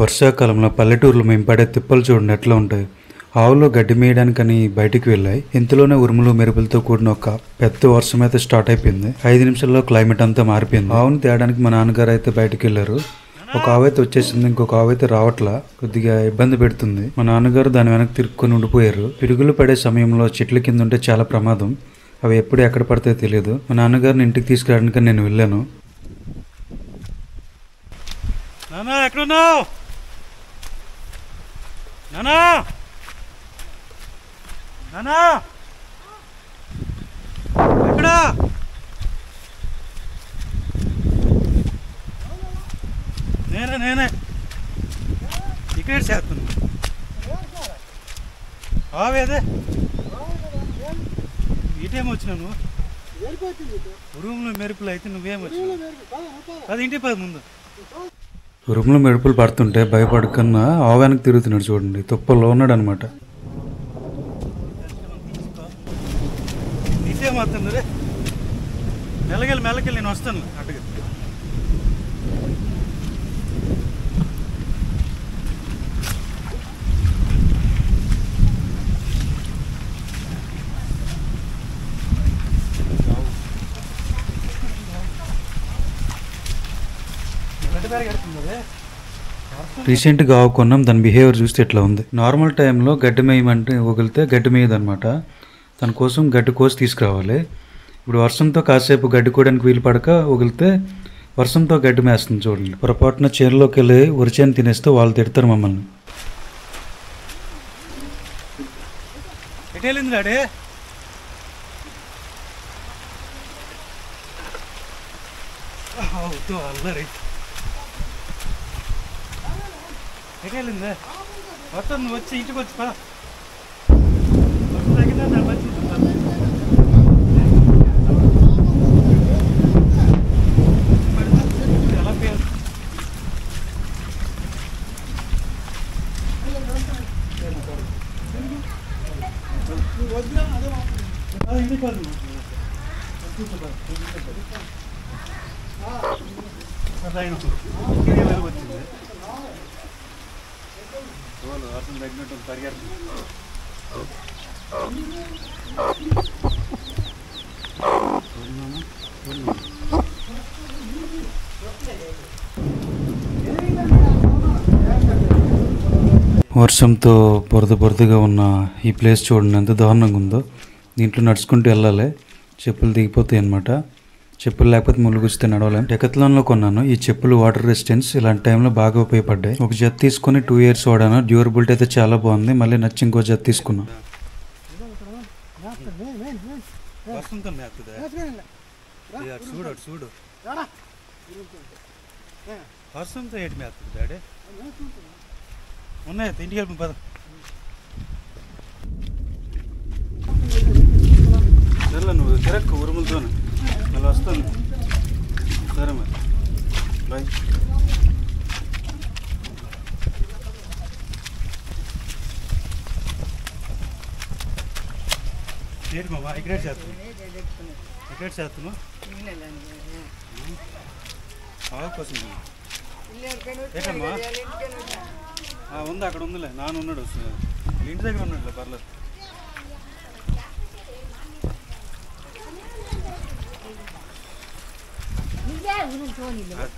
వర్షాకాలంలో పల్లెటూరులో మేము పడే తిప్పలు చూడండి ఎట్లా ఉంటాయి. ఆవులు గడ్డి మేయడానికని బయటికి వెళ్ళాయి. ఇంతలోనే ఉరుములు మెరుపులతో కూడిన ఒక పెద్ద వర్షం అయితే స్టార్ట్ అయిపోయింది. 5 నిమిషాల్లో క్లైమేట్ అంతా మారిపోయింది. ఆవుని తేయడానికి మా నాన్నగారు అయితే బయటికి వెళ్ళారు. ఒక ఆవు అయితే వచ్చేసింది, ఇంకొక ఆవు అయితే రావట్లా, కొద్దిగా ఇబ్బంది పెడుతుంది. మా నాన్నగారు దాని వెనక్కి తిరుక్కొని ఉండిపోయారు. పిడుగులు పడే సమయంలో చెట్ల కింద ఉంటే చాలా ప్రమాదం. అవి ఎప్పుడు ఎక్కడ పడితే తెలియదు. మా నాన్నగారిని ఇంటికి తీసుకురావడానికి నేను వెళ్ళాను. నానా ఎక్కడున్నావు? నానా నానా ఎక్కడా? నేనే ఇక్కడ చేస్తున్నా. ఆవేదే ఇటేమో వచ్చినా నువ్వు రూమ్లో మెరుపులు అయితే నువ్వేం వచ్చినావు? అది ఇంటి పది ముందు రూమ్లో మెరుపులు పడుతుంటే భయపడకన్నా ఆవానికి తిరుగుతున్నాడు చూడండి. తుప్పల్లో ఉన్నాడు అనమాట. ఇటేమవుతుంది రే, మెల్లకెళ్ళి నేను వస్తాను అటుగా. రీసెంట్గా ఆవు కొన్నాం. దాని బిహేవియర్ చూస్తే ఎట్లా ఉంది. నార్మల్ టైంలో గడ్డి మేయమంటే వగిలితే గడ్డి మేయదు అనమాట. దానికోసం గడ్డి కోసి తీసుకురావాలి. ఇప్పుడు వర్షంతో కాసేపు గడ్డి కోయడానికి వీలు పడక వగిలితే వర్షంతో గడ్డి మేస్తుంది చూడండి. పొరపాటున చేనులోకి వెళ్ళి వరిచేను తినేస్తే వాళ్ళు తిడతారు మమ్మల్ని. ఎటెళ్ళింది గాడే? అల్లరి ఎటెళ్ళిందే? మొత్తం నువ్వు వచ్చి ఇంటికి వచ్చి పద. వచ్చింది వర్షం తగ్గినట్టు పరిగెడుతుంది. వర్షంతో బురదగా ఉన్న ఈ ప్లేస్ చూడండి ఎంత దారుణంగా ఉందో. దీంట్లో నడుచుకుంటూ వెళ్ళాలి, చెప్పులు దిగిపోతాయి అన్నమాట. చెప్పులు లేకపోతే ముళ్ళు గుచ్చితే నడవలేం. డెకాథ్లాన్లో కొన్నాను ఈ చెప్పులు. వాటర్ రెసిస్టెన్స్ ఇలాంటి టైంలో బాగా ఉపయోగపడ్డాయి. ఒక జత తీసుకుని 2 years వాడాను. డ్యూరబిలిటీ అయితే చాలా బాగుంది. మళ్ళీ నచ్చి ఇంకో జత తీసుకున్నాను. చూడు వర్షంతో ఏంటి మేస్తుంది డాడీ? ఉన్నాయి ఇంటికి వెళ్ళి పద. సరేలే నువ్వు తిరక్కు ఉరుములతో మళ్ళీ వస్తాను. సరే మరి బాయ్. ఏంటి మామా ఎక్కడ చేస్తున్నావు? ఆవు కోసం ఏంటమ్మా? ఉంది అక్కడ ఉందిలే, నాన్న ఉన్నాడు, ఇంటి దగ్గర ఉన్నాడులే, పర్లేదు.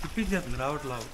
తిప్పించేస్తుంది రావట్లేదు.